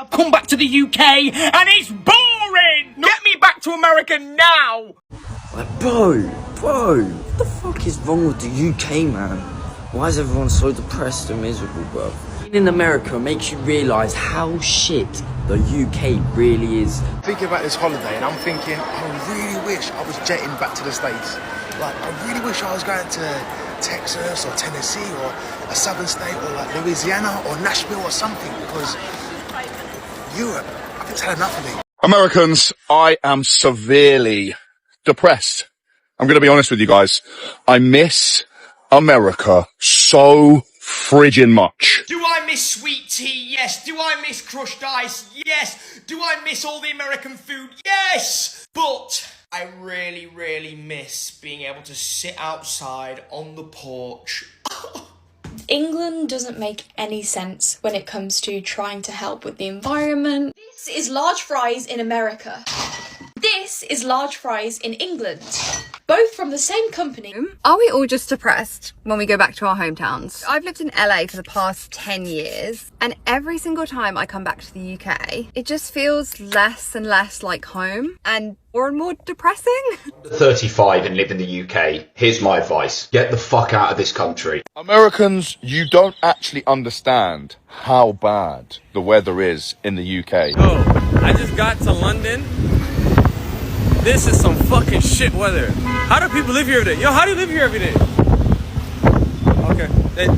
I've come back to the UK and it's boring! Get me back to America now! Like, bro, what the fuck is wrong with the UK, man? Why is everyone so depressed and miserable, bro? Being in America makes you realise how shit the UK really is. Thinking about this holiday and I'm thinking, I really wish I was jetting back to the States. Like, I really wish I was going to Texas or Tennessee or a southern state or like Louisiana or Nashville or something, because Europe, I've just had enough of it. Americans, I am severely depressed. I'm going to be honest with you guys. I miss America so friggin' much. Do I miss sweet tea? Yes. Do I miss crushed ice? Yes. Do I miss all the American food? Yes. But I really, really miss being able to sit outside on the porch. England doesn't make any sense when it comes to trying to help with the environment. This is large fries in America. This is large fries in England. Both from the same company. Are we all just depressed when we go back to our hometowns? I've lived in LA for the past 10 years, and every single time I come back to the UK, it just feels less and less like home and more depressing. 35 and live in the UK. Here's my advice. Get the fuck out of this country. Americans, you don't actually understand how bad the weather is in the UK. Oh, I just got to London. This is some fucking shit weather. How do people live here every day? Yo, how do you live here every day? Okay.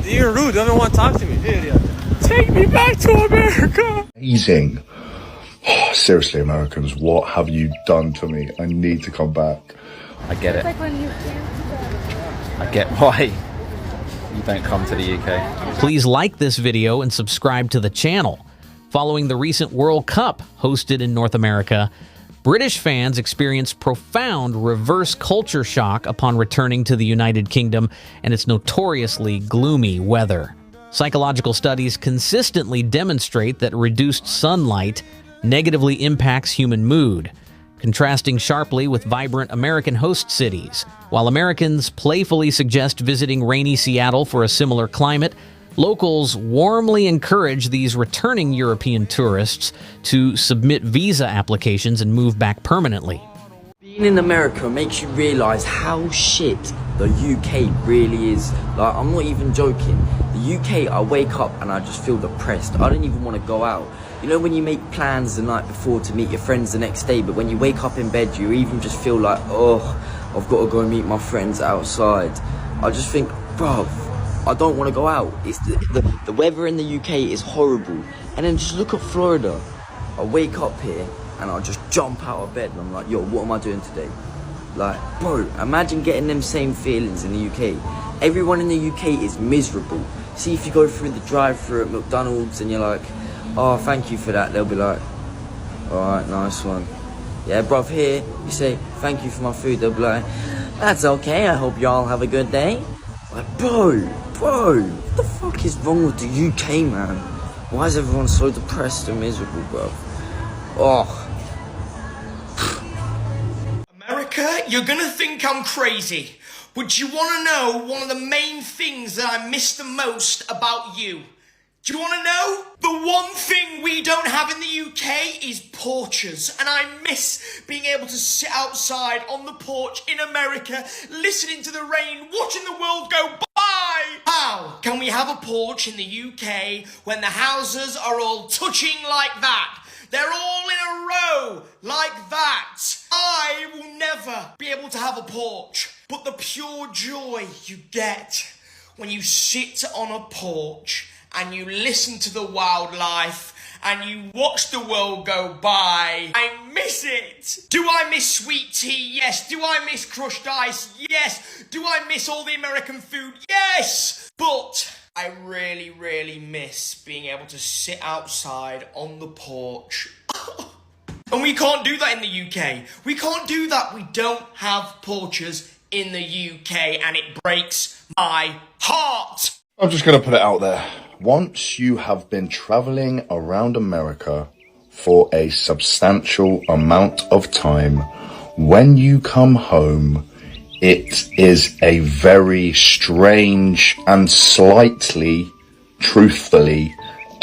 You're rude. Don't even want to talk to me. Idiot. Take me back to America. Amazing. Oh, seriously, Americans, what have you done to me? I need to come back. I get it. I get why you don't come to the UK. Please like this video and subscribe to the channel. Following the recent World Cup hosted in North America, British fans experienced profound reverse culture shock upon returning to the United Kingdom and its notoriously gloomy weather. Psychological studies consistently demonstrate that reduced sunlight negatively impacts human mood, contrasting sharply with vibrant American host cities. While Americans playfully suggest visiting rainy Seattle for a similar climate, locals warmly encourage these returning European tourists to submit visa applications and move back permanently. Being in America makes you realise how shit the UK really is. Like, I'm not even joking. The UK, I wake up and I just feel depressed. I don't even want to go out. You know when you make plans the night before to meet your friends the next day, but when you wake up in bed, you even just feel like, oh, I've got to go meet my friends outside. I just think, bruv, I don't want to go out. It's the weather in the UK is horrible. And then just look at Florida. I wake up here and I just jump out of bed and I'm like, yo, what am I doing today? Like, bro, imagine getting them same feelings in the UK. Everyone in the UK is miserable. See, if you go through the drive-thru at McDonald's and you're like, oh, thank you for that, they'll be like, alright, nice one. Yeah, bruv, here, you say, thank you for my food, they'll be like, that's okay, I hope y'all have a good day. Like, bro, what the fuck is wrong with the UK, man? Why is everyone so depressed and miserable, bro? Oh. America, you're gonna think I'm crazy, but you wanna know one of the main things that I miss the most about you? Do you want to know? The one thing we don't have in the UK is porches, and I miss being able to sit outside on the porch in America, listening to the rain, watching the world go by. How can we have a porch in the UK when the houses are all touching like that? They're all in a row like that. I will never be able to have a porch, but the pure joy you get when you sit on a porch and you listen to the wildlife, and you watch the world go by. I miss it. Do I miss sweet tea? Yes. Do I miss crushed ice? Yes. Do I miss all the American food? Yes. But I really, really miss being able to sit outside on the porch. And we can't do that in the UK. We can't do that. We don't have porches in the UK, and it breaks my heart. I'm just going to put it out there. Once you have been traveling around America for a substantial amount of time, when you come home, it is a very strange and slightly, truthfully,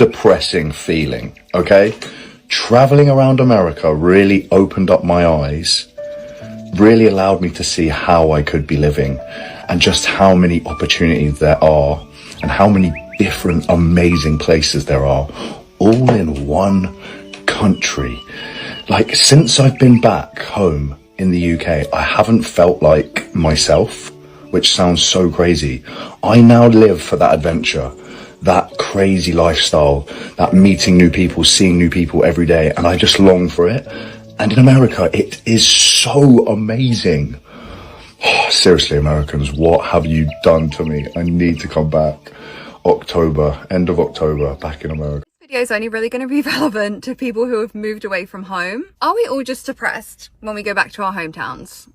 depressing feeling, okay? Traveling around America really opened up my eyes, really allowed me to see how I could be living and just how many opportunities there are and how many different amazing places there are, all in one country. Like, since I've been back home in the UK, I haven't felt like myself, which sounds so crazy. I now live for that adventure, that crazy lifestyle, that meeting new people, seeing new people every day, and I just long for it. And in America, it is so amazing. Oh, seriously, Americans, what have you done to me? I need to come back. October, end of October, back in America. This video is only really going to be relevant to people who have moved away from home. Are we all just depressed when we go back to our hometowns?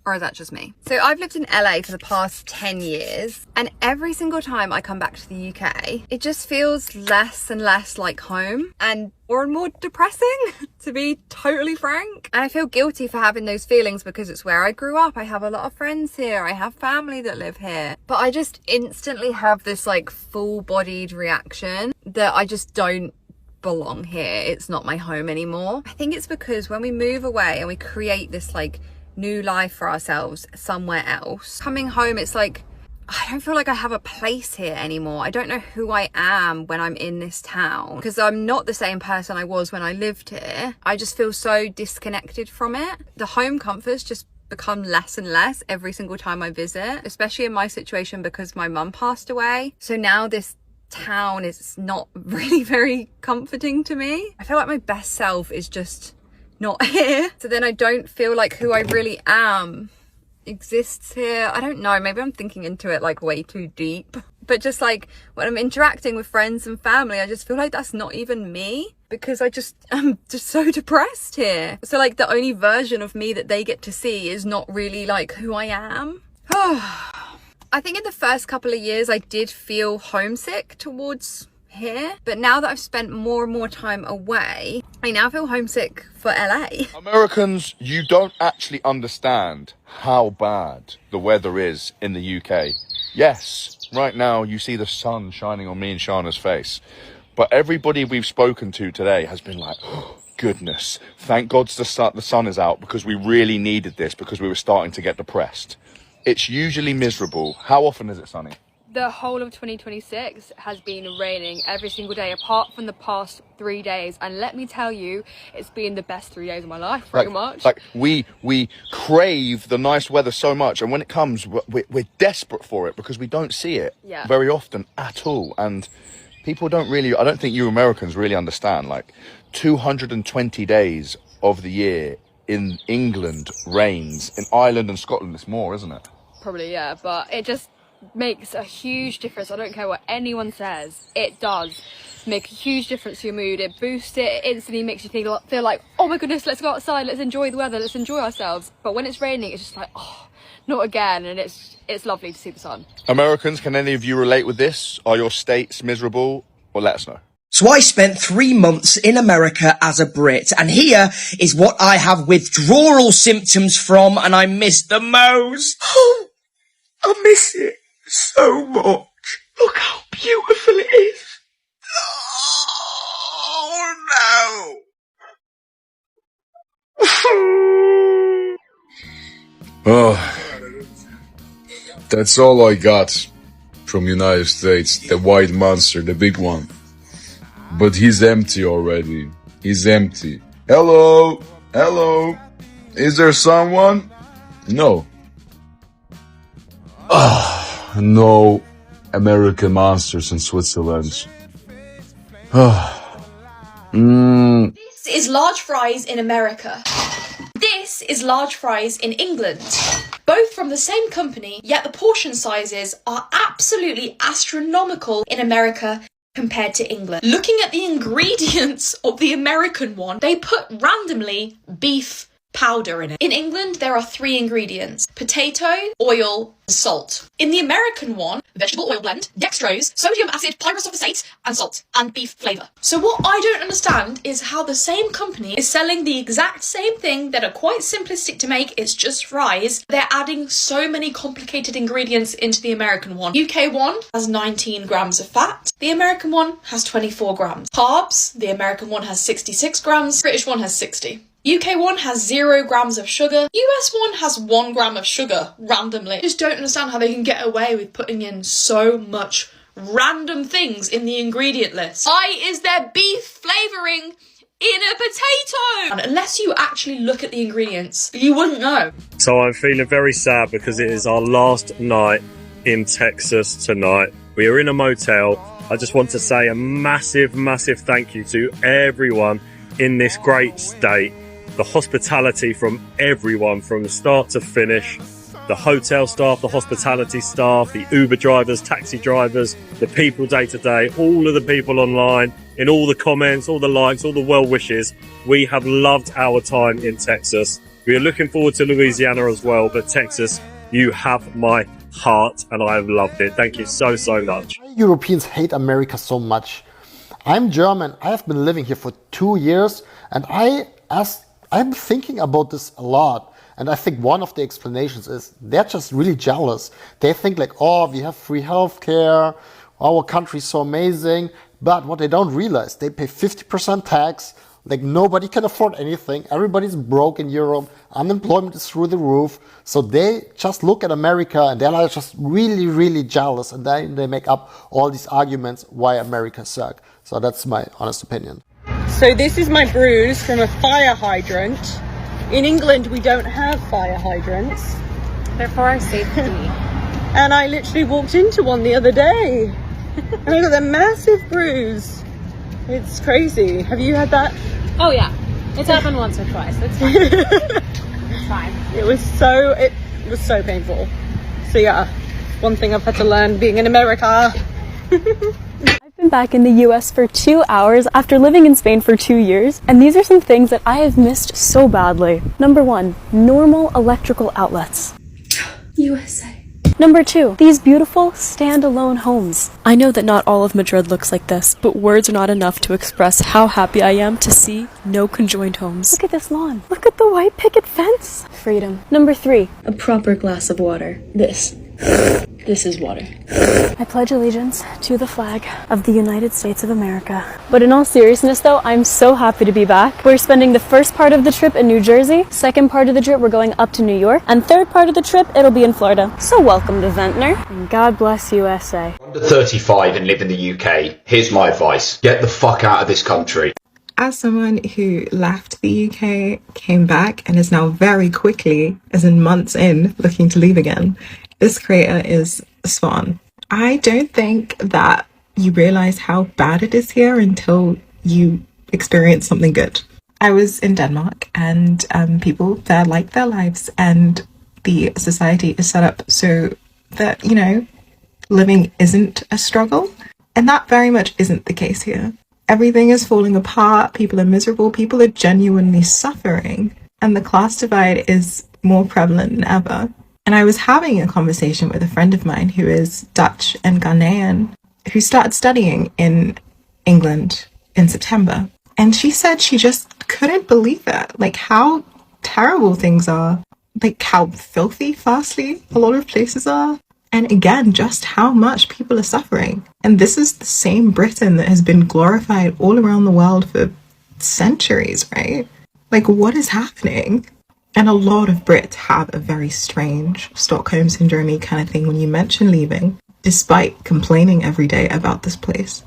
Or is that just me? So I've lived in LA for the past 10 years, and every single time I come back to the UK, it just feels less and less like home and more depressing, to be totally frank. And I feel guilty for having those feelings because it's where I grew up. I have a lot of friends here. I have family that live here. But I just instantly have this like full-bodied reaction that I just don't belong here. It's not my home anymore. I think it's because when we move away and we create this like new life for ourselves somewhere else, coming home, it's like I don't feel like I have a place here anymore. I don't know who I am when I'm in this town because I'm not the same person I was when I lived here. I just feel so disconnected from it. The home comforts just become less and less every single time I visit, especially in my situation because my mum passed away. So now this town is not really very comforting to me. I feel like my best self is just not here. So then I don't feel like who I really am exists here. I don't know, maybe I'm thinking into it like way too deep, but just like when I'm interacting with friends and family, I just feel like that's not even me because I'm just so depressed here. So like the only version of me that they get to see is not really like who I am. I think in the first couple of years I did feel homesick towards here, but now that I've spent more and more time away, I now feel homesick for LA. Americans, you don't actually understand how bad the weather is in the UK. Yes, right now you see the sun shining on me and Shana's face, but everybody we've spoken to today has been like, oh, goodness, thank God the sun is out because we really needed this because we were starting to get depressed. It's usually miserable. How often is it sunny? The whole of 2026 has been raining every single day apart from the past 3 days, and let me tell you, it's been the best 3 days of my life pretty much. Like we crave the nice weather so much, and when it comes we're desperate for it because we don't see it very often at all. And people don't really, I don't think you Americans really understand, like 220 days of the year in England rains. In Ireland and Scotland it's more, isn't it? Probably, yeah, but it just makes a huge difference. I don't care what anyone says, it does make a huge difference to your mood. It boosts it, it instantly makes you feel like, oh my goodness, let's go outside, let's enjoy the weather, let's enjoy ourselves. But when it's raining, it's just like, oh, not again. And it's lovely to see the sun. Americans, can any of you relate with this? Are your states miserable? Well, let us know. So I spent 3 months in America as a Brit, and here is what I have withdrawal symptoms from, and I miss the most. Oh, I miss it so much. Look how beautiful it is. Oh no. Oh, that's all I got from United States. The white monster, the big one. But he's empty already. He's empty. Hello? Hello? Is there someone? No. No American monsters in Switzerland. This is large fries in America. This is large fries in England. Both from the same company, yet the portion sizes are absolutely astronomical in America compared to England. Looking at the ingredients of the American one, they put randomly beef powder in it. In England, there are 3 ingredients: potato, oil, and salt. In the American one, vegetable oil blend, dextrose, sodium acid pyrophosphate, and salt, and beef flavour. So what I don't understand is how the same company is selling the exact same thing that are quite simplistic to make, it's just fries. They're adding so many complicated ingredients into the American one. UK one has 19 grams of fat. The American one has 24 grams. Carbs, the American one has 66 grams. British one has 60. UK one has 0 grams of sugar. US one has 1 gram of sugar, randomly. I just don't understand how they can get away with putting in so much random things in the ingredient list. Why is there beef flavouring in a potato? And unless you actually look at the ingredients, you wouldn't know. So I'm feeling very sad because it is our last night in Texas tonight. We are in a motel. I just want to say a massive, massive thank you to everyone in this great state. The hospitality from everyone from start to finish, the hotel staff, the hospitality staff, the Uber drivers, taxi drivers, the people day to day, all of the people online, in all the comments, all the likes, all the well wishes. We have loved our time in Texas. We are looking forward to Louisiana as well, but Texas, you have my heart and I have loved it. Thank you so, so much. Europeans hate America so much. I'm German. I have been living here for 2 years and I'm thinking about this a lot, and I think one of the explanations is they're just really jealous. They think like, oh, we have free healthcare, our country's so amazing, but what they don't realize, they pay 50% tax, like nobody can afford anything, everybody's broke in Europe, unemployment is through the roof, so they just look at America and they're like just really, really jealous, and then they make up all these arguments why America sucks. So that's my honest opinion. So this is my bruise from a fire hydrant. In England, we don't have fire hydrants. They're for our safety. And I literally walked into one the other day. And I got a massive bruise. It's crazy. Have you had that? Oh yeah, it's happened once or twice. It's fine. It's fine. It was so painful. So yeah, one thing I've had to learn being in America. I've been back in the US for 2 hours after living in Spain for 2 years, and these are some things that I have missed so badly. Number 1, normal electrical outlets. USA. Number 2, these beautiful standalone homes. I know that not all of Madrid looks like this, but words are not enough to express how happy I am to see no conjoined homes. Look at this lawn. Look at the white picket fence. Freedom. Number 3, a proper glass of water. This is water. I pledge allegiance to the flag of the United States of America. But in all seriousness though, I'm so happy to be back. We're spending the first part of the trip in New Jersey, second part of the trip we're going up to New York, and third part of the trip it'll be in Florida. So welcome to Ventnor, and God bless USA. Under 35 and live in the UK, here's my advice. Get the fuck out of this country. As someone who left the UK, came back, and is now very quickly, as in months in, looking to leave again, this creator is spot on. I don't think that you realize how bad it is here until you experience something good. I was in Denmark, and people there like their lives, and the society is set up so that, you know, living isn't a struggle. And that very much isn't the case here. Everything is falling apart, people are miserable, people are genuinely suffering, and the class divide is more prevalent than ever. And I was having a conversation with a friend of mine who is Dutch and Ghanaian, who started studying in England in September. And she said she just couldn't believe it, like how terrible things are, like how filthy, firstly, a lot of places are. And again, just how much people are suffering. And this is the same Britain that has been glorified all around the world for centuries, right? Like, what is happening? And a lot of Brits have a very strange Stockholm syndrome kind of thing when you mention leaving, despite complaining every day about this place.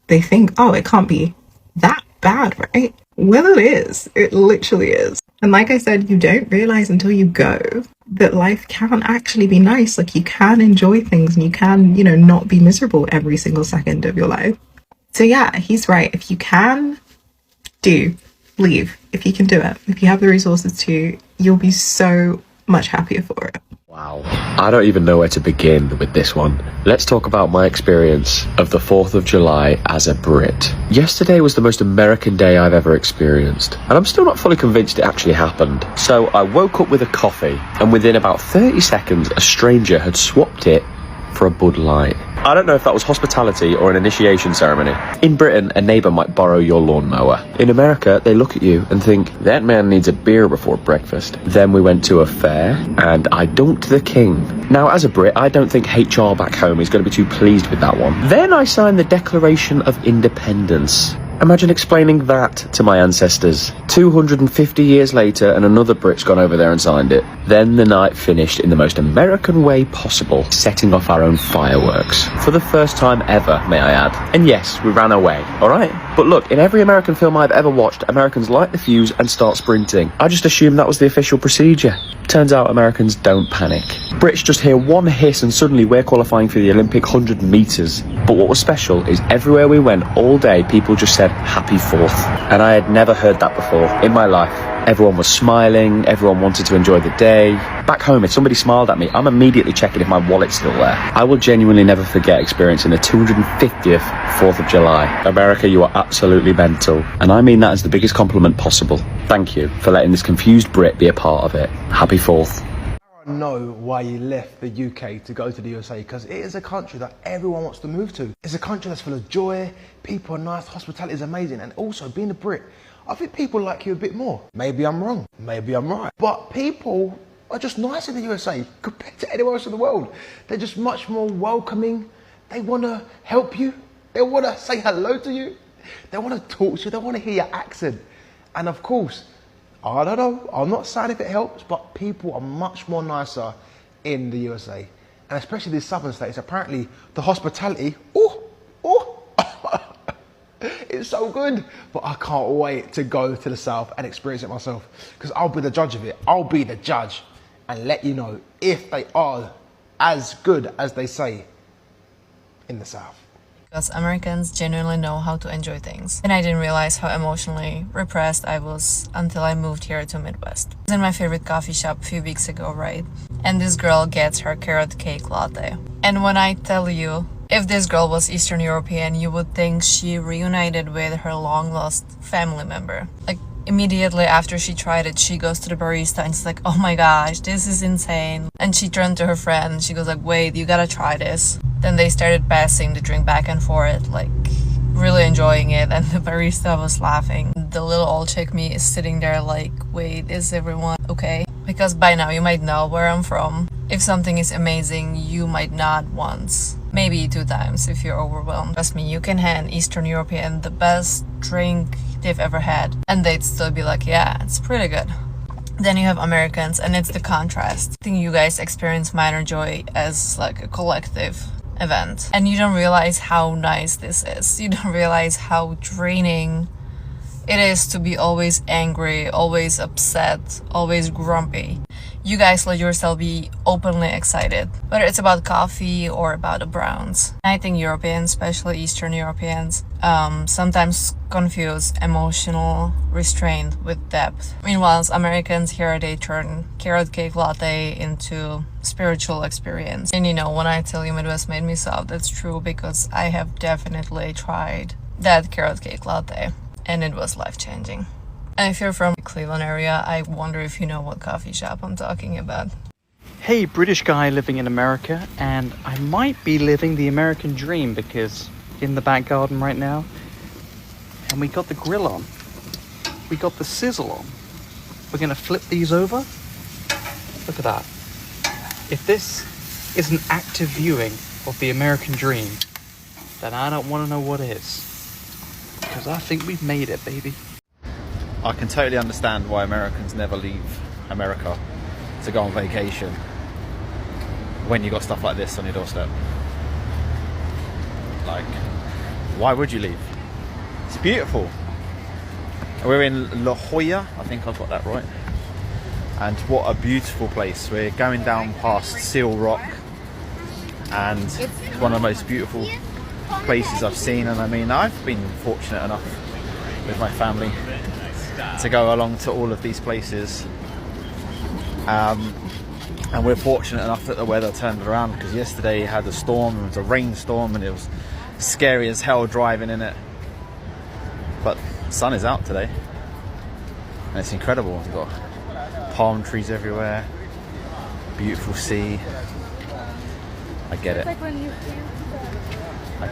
They think, oh, it can't be that bad, right? Well, it is. It literally is. And like I said, you don't realize until you go that life can actually be nice. Like, you can enjoy things and you can, you know, not be miserable every single second of your life. So yeah, he's right. If you can, leave. If you can do it, if you have the resources to, you'll be so much happier for it. Wow, I don't even know where to begin with this one. Let's talk about my experience of the 4th of July as a Brit. Yesterday was the most American day I've ever experienced, and I'm still not fully convinced it actually happened. So I woke up with a coffee, and within about 30 seconds, a stranger had swapped it for a Bud Light. I don't know if that was hospitality or an initiation ceremony. In Britain, a neighbour might borrow your lawnmower. In America, they look at you and think, that man needs a beer before breakfast. Then we went to a fair, and I dunked the king. Now, as a Brit, I don't think HR back home is going to be too pleased with that one. Then I signed the Declaration of Independence. Imagine explaining that to my ancestors. 250 years later, and another Brit's gone over there and signed it. Then the night finished in the most American way possible, setting off our own fireworks. For the first time ever, may I add. And yes, we ran away, alright? But look, in every American film I've ever watched, Americans light the fuse and start sprinting. I just assumed that was the official procedure. Turns out Americans don't panic. Brits just hear one hiss and suddenly we're qualifying for the Olympic 100 metres. But what was special is everywhere we went all day, people just said, Happy 4th. And I had never heard that before in my life. Everyone was smiling, everyone wanted to enjoy the day. Back home, if somebody smiled at me, I'm immediately checking if my wallet's still there. I will genuinely never forget experiencing the 250th 4th of July. America, you are absolutely mental. And I mean that as the biggest compliment possible. Thank you for letting this confused Brit be a part of it. Happy 4th. I know why you left the UK to go to the USA, because it is a country that everyone wants to move to. It's a country that's full of joy, people are nice, hospitality is amazing, and also being a Brit, I think people like you a bit more. Maybe I'm wrong, maybe I'm right, but people are just nice in the USA compared to anywhere else in the world. They're just much more welcoming, they want to help you, they want to say hello to you, they want to talk to you, they want to hear your accent, and of course, I don't know, I'm not saying if it helps, but people are much more nicer in the USA. And especially these southern states, apparently the hospitality, it's so good. But I can't wait to go to the south and experience it myself, because I'll be the judge of it. I'll be the judge and let you know if they are as good as they say in the south. Because Americans genuinely know how to enjoy things. And I didn't realize how emotionally repressed I was until I moved here to Midwest. I was in my favorite coffee shop a few weeks ago, right? And this girl gets her carrot cake latte. And when I tell you, if this girl was Eastern European, you would think she reunited with her long-lost family member. Like, immediately after she tried it, she goes to the barista and she's like, oh my gosh, this is insane. And she turned to her friend and she goes like, wait, you gotta try this. Then they started passing the drink back and forth, like really enjoying it, and the barista was laughing. The little old chick me is sitting there like, wait, is everyone okay? Because by now you might know where I'm from. If something is amazing, you might nod once, maybe 2 times if you're overwhelmed. Trust me, you can hand Eastern European the best drink they've ever had, and they'd still be like, yeah, it's pretty good. Then you have Americans, and it's the contrast. I think you guys experience minor joy as like a collective event, and you don't realize how nice this is. You don't realize how draining it is to be always angry, always upset, always grumpy. You guys let yourself be openly excited, whether it's about coffee or about the Browns. I think Europeans, especially Eastern Europeans, sometimes confuse emotional restraint with depth. Meanwhile, Americans here, they turn carrot cake latte into spiritual experience. And you know, when I tell you Midwest made me soft, that's true, because I have definitely tried that carrot cake latte, and it was life-changing. And if you're from the Cleveland area, I wonder if you know what coffee shop I'm talking about. Hey, British guy living in America, and I might be living the American dream, because in the back garden right now, and we got the grill on, we got the sizzle on. We're gonna flip these over. Look at that. If this is an active viewing of the American dream, then I don't want to know what is, because I think we've made it, baby. I can totally understand why Americans never leave America to go on vacation when you got stuff like this on your doorstep. Like, why would you leave? It's beautiful. We're in La Jolla, I think I've got that right. And what a beautiful place. We're going down past Seal Rock, and it's one of the most beautiful places I've seen. And I mean, I've been fortunate enough with my family to go along to all of these places. And we're fortunate enough that the weather turned around, because yesterday it had a storm, it was a rainstorm, and it was scary as hell driving in it. But the sun is out today, and it's incredible. We've got palm trees everywhere, beautiful sea. I get it. I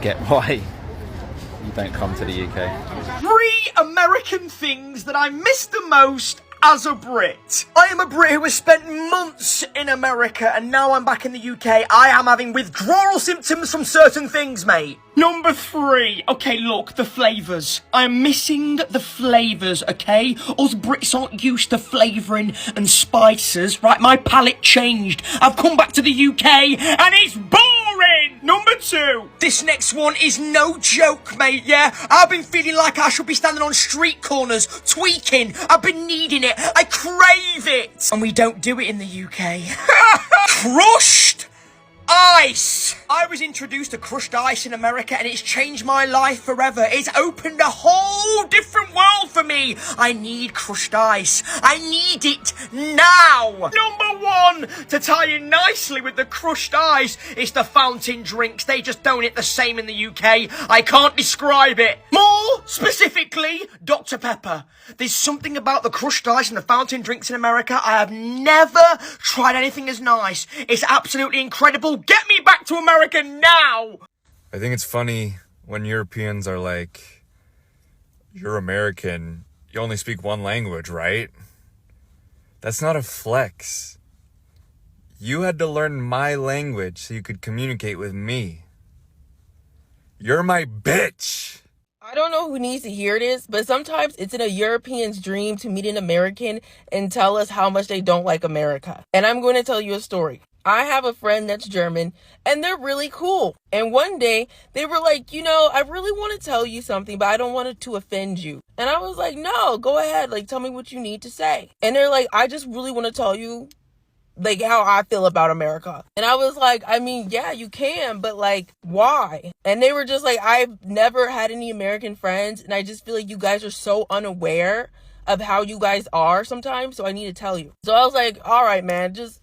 get why you don't come to the UK. 3 American things that I miss the most as a Brit. I am a Brit who has spent months in America, and now I'm back in the UK. I am having withdrawal symptoms from certain things, mate. Number 3. Okay, look, the flavours. I'm missing the flavours, okay? Us Brits aren't used to flavouring and spices, right? My palate changed. I've come back to the UK, and it's boring! Number 2. This next one is no joke, mate, yeah? I've been feeling like I should be standing on street corners, tweaking. I've been needing it. I crave it. And we don't do it in the UK. Crushed ice. I was introduced to crushed ice in America, and it's changed my life forever. It's opened a whole different world for me. I need crushed ice. I need it now. Number 1, to tie in nicely with the crushed ice, is the fountain drinks. They just don't hit the same in the UK. I can't describe it. More specifically, Dr. Pepper. There's something about the crushed ice and the fountain drinks in America. I have never tried anything as nice. It's absolutely incredible. Get me back to America now! I think it's funny when Europeans are like, you're American, you only speak one language, right? That's not a flex. You had to learn my language so you could communicate with me. You're my bitch! I don't know who needs to hear this, but sometimes it's in a European's dream to meet an American and tell us how much they don't like America. And I'm going to tell you a story. I have a friend that's German, and they're really cool. And one day, they were like, you know, I really want to tell you something, but I don't want it to offend you. And I was like, no, go ahead. Like, tell me what you need to say. And they're like, I just really want to tell you, like, how I feel about America. And I was like, I mean, yeah, you can, but like, why? And they were just like, I've never had any American friends, and I just feel like you guys are so unaware of how you guys are sometimes, so I need to tell you. So I was like, all right, man, just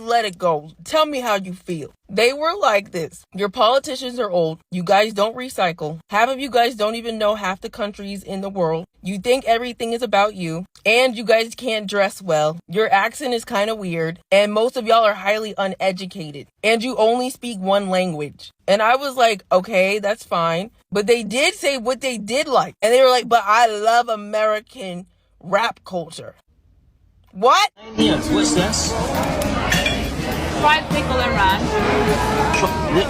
let it go. Tell me how you feel. They were like this. Your politicians are old. You guys don't recycle. Half of you guys don't even know half the countries in the world. You think everything is about you. And you guys can't dress well. Your accent is kind of weird. And most of y'all are highly uneducated. And you only speak one language. And I was like, okay, that's fine. But they did say what they did like. And they were like, but I love American rap culture. What? Yes, what's this? Fried pickle and ranch. Chocolate.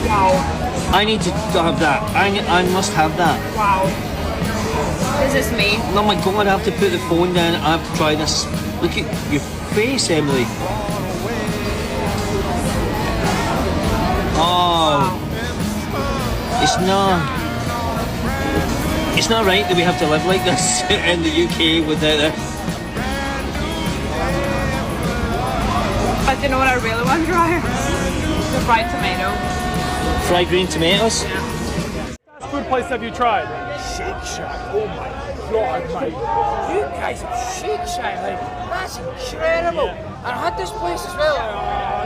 Wow. I need to have that. I must have that. Wow. Is this me? Oh my god, I have to put the phone down. I have to try this. Look at your face, Emily. Oh. Wow. It's not right that we have to live like this in the UK without this. But you know what I really want to try? The fried tomato. Fried green tomatoes? Yeah. What food place have you tried? Shake Shack. Oh my god, mate. You guys have Shake Shack, like, that's incredible. Yeah. And I had this place as well,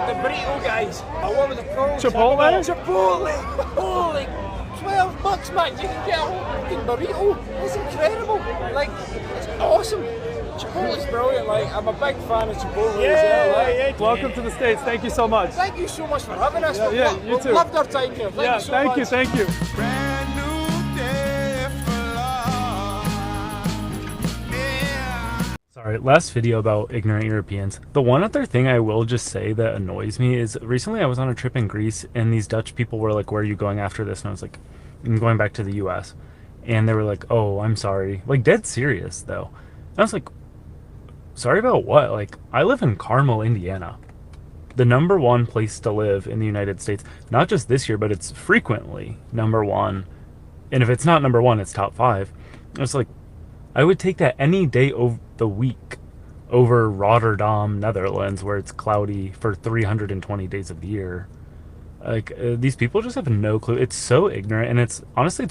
the burrito guys. I went with the prawns. Chipotle? Chipotle. Holy $12, man. You can get a whole fucking burrito. It's incredible. Like, it's awesome. Chipotle's brilliant. Like, I'm a big fan of Chipotle as well. Like. Welcome to the States. Thank you so much. Thank you so much for having us. You too. We've loved our time here. Thank you so much. Thank you. Sorry, last video about ignorant Europeans. The one other thing I will just say that annoys me is recently I was on a trip in Greece and these Dutch people were like, where are you going after this? And I was like, I'm going back to the US. And they were like, oh, I'm sorry. Like, dead serious though. And I was like, sorry about what? Like, I live in Carmel, Indiana. The #1 place to live in the United States. Not just this year, but it's frequently #1. And if it's not #1, it's top 5. It's like, I would take that any day of the week over Rotterdam, Netherlands, where it's cloudy for 320 days of the year. Like, these people just have no clue. It's so ignorant, and it's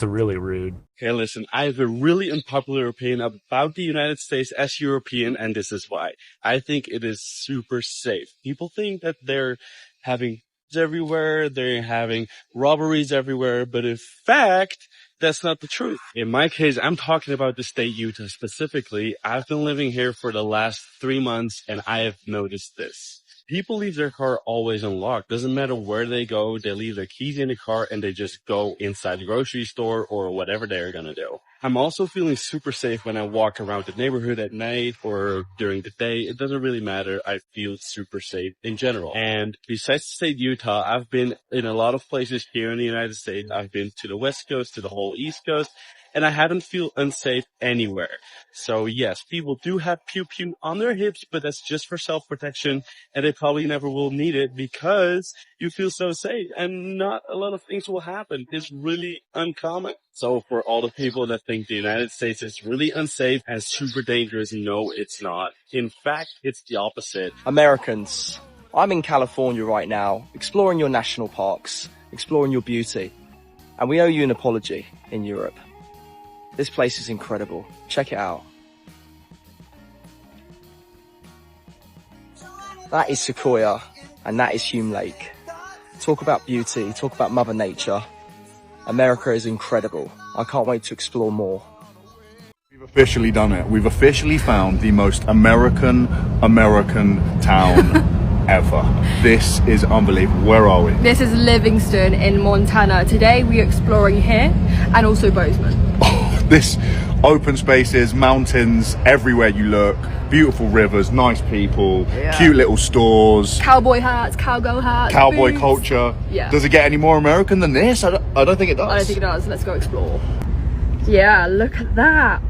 really rude. Okay, listen, I have a really unpopular opinion about the United States as European, and this is why. I think it is super safe. People think that they're having everywhere, they're having robberies everywhere, but in fact, that's not the truth. In my case, I'm talking about the state Utah specifically. I've been living here for the last 3 months, and I have noticed this. People leave their car always unlocked. Doesn't matter where they go, they leave their keys in the car and they just go inside the grocery store or whatever they're gonna do. I'm also feeling super safe when I walk around the neighborhood at night or during the day. It doesn't really matter. I feel super safe in general. And besides the state Utah, I've been in a lot of places here in the United States. I've been to the West Coast, to the whole East Coast, and I haven't feel unsafe anywhere. So yes, people do have pew-pew on their hips, but that's just for self-protection, and they probably never will need it because you feel so safe, and not a lot of things will happen. It's really uncommon. So for all the people that think the United States is really unsafe and super dangerous, no, it's not. In fact, it's the opposite. Americans, I'm in California right now, exploring your national parks, exploring your beauty, and we owe you an apology in Europe. This place is incredible. Check it out. That is Sequoia, and that is Hume Lake. Talk about beauty, talk about Mother Nature. America is incredible. I can't wait to explore more. We've officially done it. We've officially found the most American town ever. This is unbelievable. Where are we? This is Livingston in Montana. Today we are exploring here and also Bozeman. This open spaces, mountains, everywhere you look, beautiful rivers, nice people, cute little stores, Cowboy hats, cowgirl hats, cowboy boots. culture. Yeah. Does it get any more American than this? I don't think it does. I don't think it does. Let's go explore. Yeah, look at that.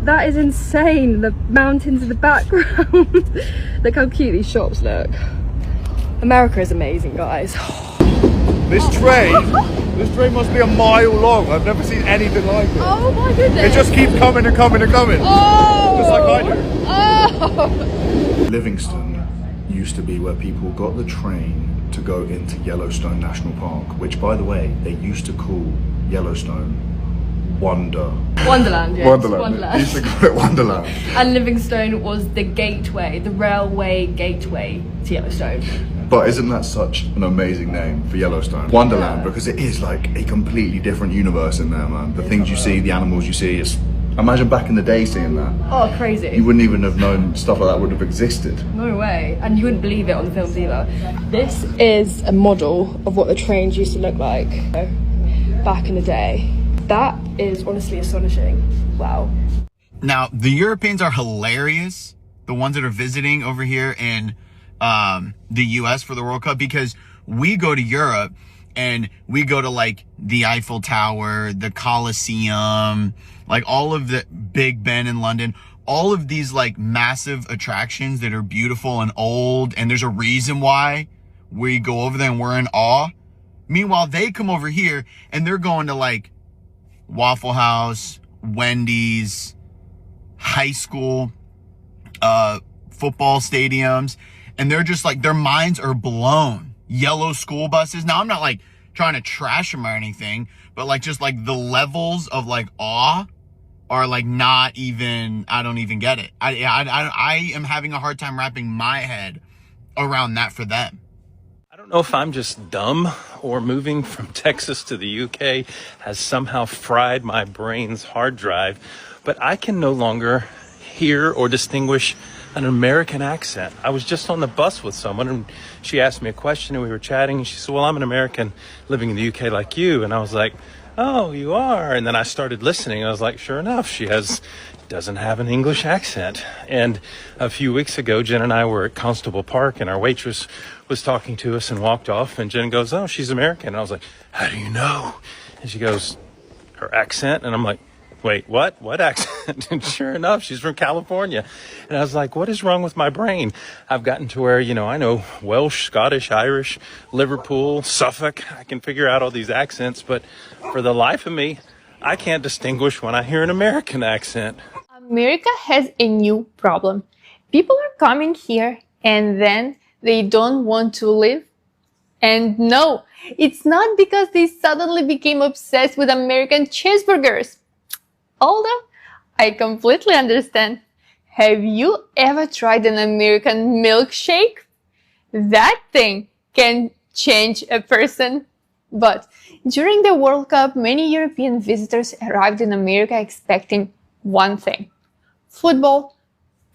That is insane. The mountains in the background. Look how cute these shops look. America is amazing, guys. This train must be a mile long. I've never seen anything like it. Oh my goodness. It just keeps coming and coming and coming. Oh! Just like I do. Oh! Livingston used to be where people got the train to go into Yellowstone National Park, which, by the way, they used to call Yellowstone Wonderland, yes. Wonderland. They used to call it Wonderland. And Livingston was the gateway, the railway gateway to Yellowstone. But isn't that such an amazing name for Yellowstone? Wonderland, because it is like a completely different universe in there, man. The things you see, the animals you see, imagine back in the day seeing that. Oh, crazy. You wouldn't even have known stuff like that would have existed. No way. And you wouldn't believe it on the films either. This is a model of what the trains used to look like back in the day. That is honestly astonishing. Wow. Now, the Europeans are hilarious. The ones that are visiting over here in the US for the World Cup, because we go to Europe and we go to like the Eiffel Tower, the Colosseum, like all of the Big Ben in London, all of these like massive attractions that are beautiful and old, and there's a reason why we go over there and we're in awe. Meanwhile, they come over here and they're going to like Waffle House, Wendy's, high school, football stadiums, and they're just like, their minds are blown. Yellow school buses. Now, I'm not like trying to trash them or anything, but like just like the levels of like awe are like not even, I don't even get it. I am having a hard time wrapping my head around that for them. I don't know if I'm just dumb or moving from Texas to the UK has somehow fried my brain's hard drive, but I can no longer hear or distinguish an American accent. I was just on the bus with someone and she asked me a question and we were chatting and she said, well, I'm an American living in the UK like you. And I was like, oh, you are? And then I started listening. I was like, sure enough, she doesn't have an English accent. And a few weeks ago, Jen and I were at Constable Park and our waitress was talking to us and walked off, and Jen goes, oh, she's American. And I was like, how do you know? And she goes, her accent. And I'm like, wait, what accent? And sure enough, she's from California. And I was like, what is wrong with my brain? I've gotten to where, I know Welsh, Scottish, Irish, Liverpool, Suffolk. I can figure out all these accents, but for the life of me, I can't distinguish when I hear an American accent. America has a new problem. People are coming here and then they don't want to live And no, it's not because they suddenly became obsessed with American cheeseburgers. Although, I completely understand. Have you ever tried an American milkshake? That thing can change a person. But during the World Cup, many European visitors arrived in America expecting one thing: football,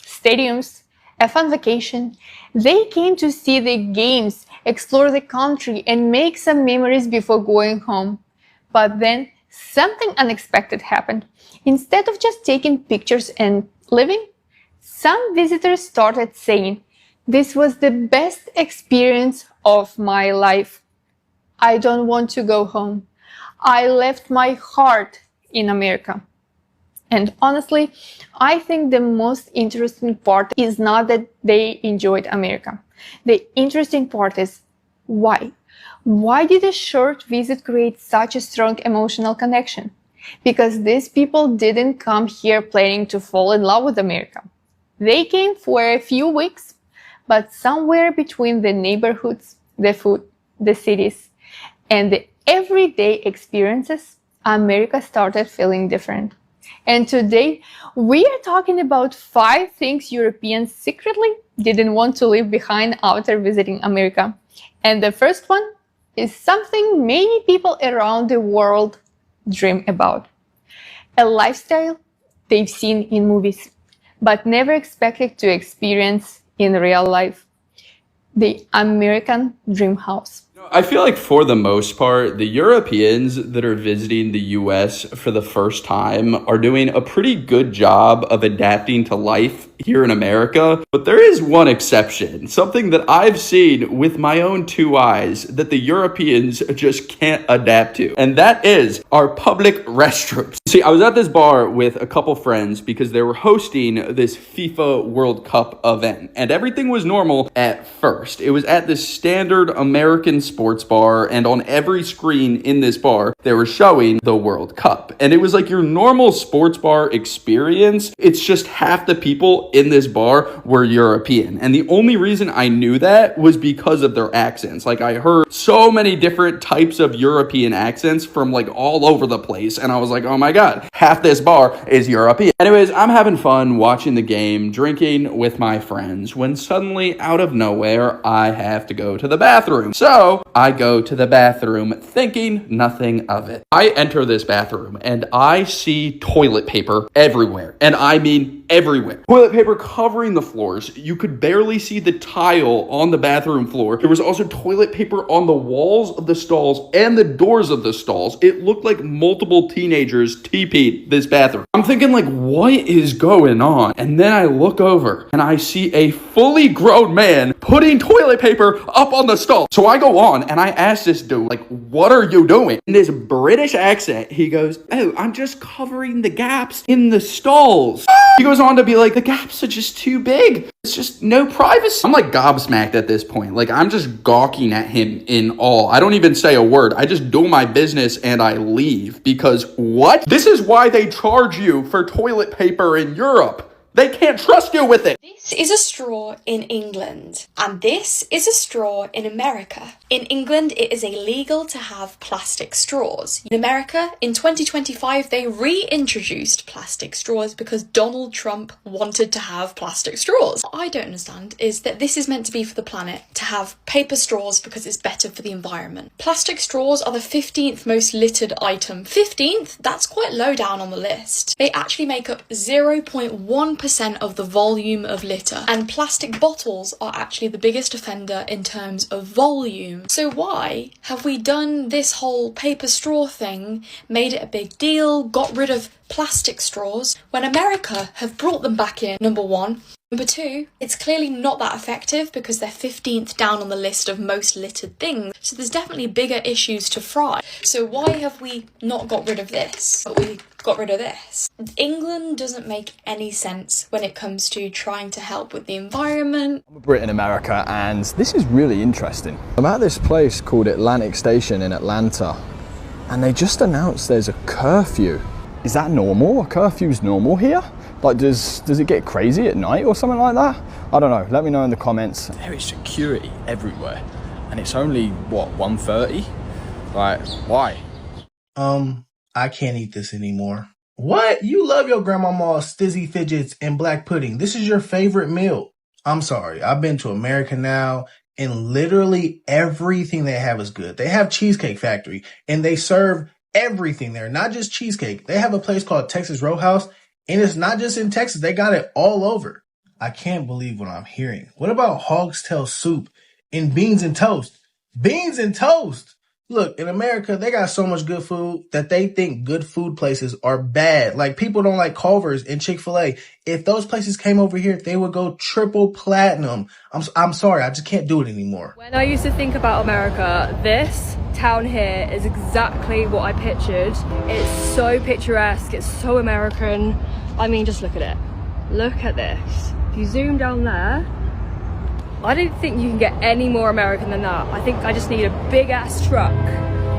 stadiums, a fun vacation. They came to see the games, explore the country, and make some memories before going home. But then something unexpected happened. Instead of just taking pictures and leaving, some visitors started saying, "This was the best experience of my life. I don't want to go home. I left my heart in America." And honestly, I think the most interesting part is not that they enjoyed America. The interesting part is why. Why did a short visit create such a strong emotional connection? Because these people didn't come here planning to fall in love with America. They came for a few weeks, but somewhere between the neighborhoods, the food, the cities, and the everyday experiences, America started feeling different. And today, we are talking about 5 things Europeans secretly didn't want to leave behind after visiting America. And the first one is something many people around the world dream about. A lifestyle they've seen in movies, but never expected to experience in real life. The American dream house. I feel like for the most part, the Europeans that are visiting the US for the first time are doing a pretty good job of adapting to life here in America. But there is one exception, something that I've seen with my own 2 eyes that the Europeans just can't adapt to. And that is our public restrooms. See, I was at this bar with a couple friends because they were hosting this FIFA World Cup event. And everything was normal at first. It was at this standard American sports bar, and on every screen in this bar, they were showing the World Cup. And it was like your normal sports bar experience. It's just half the people in this bar were European. And the only reason I knew that was because of their accents. Like, I heard so many different types of European accents from like all over the place. And I was like, oh my God, half this bar is European. Anyways, I'm having fun watching the game, drinking with my friends, when suddenly out of nowhere, I have to go to the bathroom. So I go to the bathroom thinking nothing of it. I enter this bathroom and I see toilet paper everywhere. And I mean everywhere. Toilet paper covering the floors. You could barely see the tile on the bathroom floor. There was also toilet paper on the walls of the stalls and the doors of the stalls. It looked like multiple teenagers TP'd this bathroom. I'm thinking like, what is going on? And then I look over and I see a fully grown man putting toilet paper up on the stall. So I go on and I ask this dude, like, what are you doing? In this British accent, he goes, "Oh, I'm just covering the gaps in the stalls." He goes on to be like, "The gaps are just too big. It's just no privacy." I'm like gobsmacked at this point. Like, I'm just gawking at him in awe. I don't even say a word. I just do my business and I leave because what? This is why they charge you for toilet paper in Europe. They can't trust you with it. This is a straw in England, and this is a straw in America. In England, it is illegal to have plastic straws. In America, in 2025, they reintroduced plastic straws because Donald Trump wanted to have plastic straws. What I don't understand is that this is meant to be for the planet, to have paper straws because it's better for the environment. Plastic straws are the 15th most littered item. 15th? That's quite low down on the list. They actually make up 0.1% of the volume of litter, and plastic bottles are actually the biggest offender in terms of volume. So why have we done this whole paper straw thing, made it a big deal, got rid of plastic straws, when America have brought them back in, number one? Number two, it's clearly not that effective because they're 15th down on the list of most littered things, so there's definitely bigger issues to fry. So why have we not got rid of this, but we got rid of this? England doesn't make any sense when it comes to trying to help with the environment. I'm a Brit in America, and this is really interesting. I'm at this place called Atlantic Station in Atlanta, and they just announced there's a curfew. Is that normal? A curfew's normal here? Like, does it get crazy at night or something like that? I don't know. Let me know in the comments. There is security everywhere. and it's only, what, 1:30? Like, why? I can't eat this anymore. What? You love your grandmama's stizzy fidgets and black pudding. This is your favorite meal. I'm sorry. I've been to America now, and literally everything they have is good. They have Cheesecake Factory, and they serve everything there, not just cheesecake. They have a place called Texas Roadhouse, and it's not just in Texas. They got it all over. I can't believe what I'm hearing. What about hog's tail soup and beans and toast? Beans and toast! Look, in America, they got so much good food that they think good food places are bad. Like, people don't like Culver's and Chick-fil-A. If those places came over here, they would go triple platinum. I'm sorry, I just can't do it anymore. When I used to think about America, this town here is exactly what I pictured. It's so picturesque, it's so American. I mean, just look at it. Look at this. If you zoom down there, I don't think you can get any more American than that. I think I just need a big ass truck.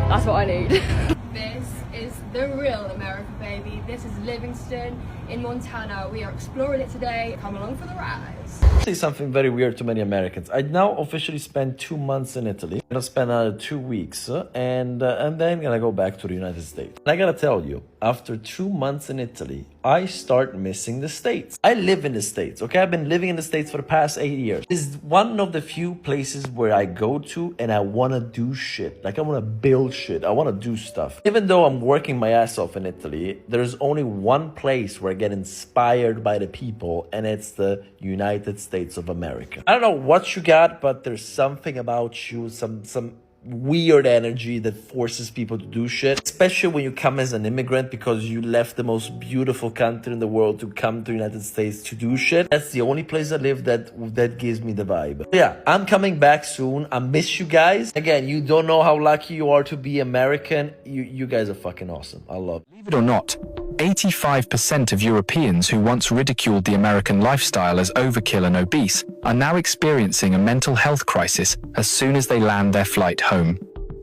That's what I need. This is the real America, baby. This is Livingston in Montana. We are exploring it today. Come along for the ride. Say something very weird to many Americans. I now officially spent 2 months in Italy. I'm gonna spend another 2 weeks, and then I'm gonna go back to the United States. And I gotta tell you, after 2 months in Italy, I start missing the States. I live in the States, okay? I've been living in the States for the past 8 years. It's one of the few places where I go to and I wanna do shit. Like, I wanna build shit. I wanna do stuff. Even though I'm working my ass off in Italy, there's only one place where I get inspired by the people, and it's the United States of America. I don't know what you got, but there's something about you, some weird energy that forces people to do shit, especially when you come as an immigrant because you left the most beautiful country in the world to come to the United States to do shit. That's the only place I live that gives me the vibe. Yeah, I'm coming back soon. I miss you guys. Again, you don't know how lucky you are to be American. You guys are fucking awesome. I love it. Believe it or not, 85% of Europeans who once ridiculed the American lifestyle as overkill and obese are now experiencing a mental health crisis as soon as they land their flight home.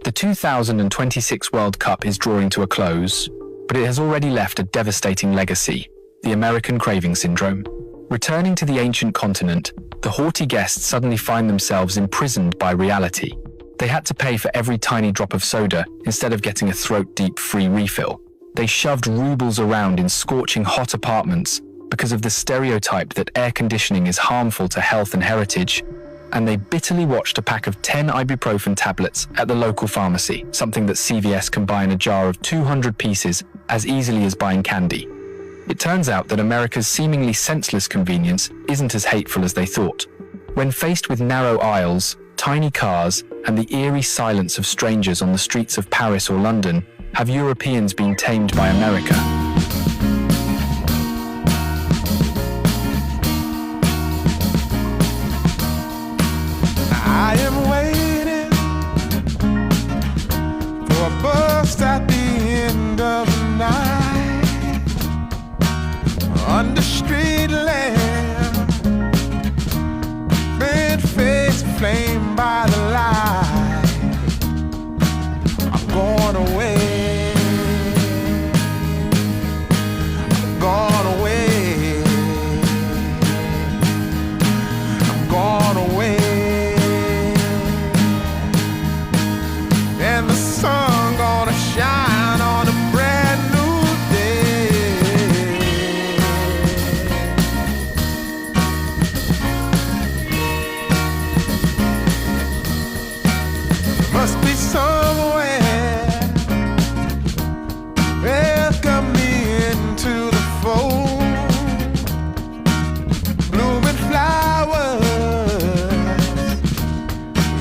The 2026 World Cup is drawing to a close, but it has already left a devastating legacy: the American craving syndrome. Returning to the ancient continent, the haughty guests suddenly find themselves imprisoned by reality. They had to pay for every tiny drop of soda instead of getting a throat-deep free refill. They shoved rubles around in scorching hot apartments because of the stereotype that air conditioning is harmful to health and heritage, and they bitterly watched a pack of 10 ibuprofen tablets at the local pharmacy, something that CVS can buy in a jar of 200 pieces as easily as buying candy. It turns out that America's seemingly senseless convenience isn't as hateful as they thought. When faced with narrow aisles, tiny cars, and the eerie silence of strangers on the streets of Paris or London, have Europeans been tamed by America? I am waiting for a bus at the end of the night, under street lamp, bent face flamed by the light. I'm going away. Gone away. I'm gone away. And the sun gonna shine on a brand new day. Must be somewhere welcome me into the fold. Blooming flowers,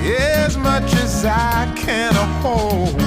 as much as I can hold.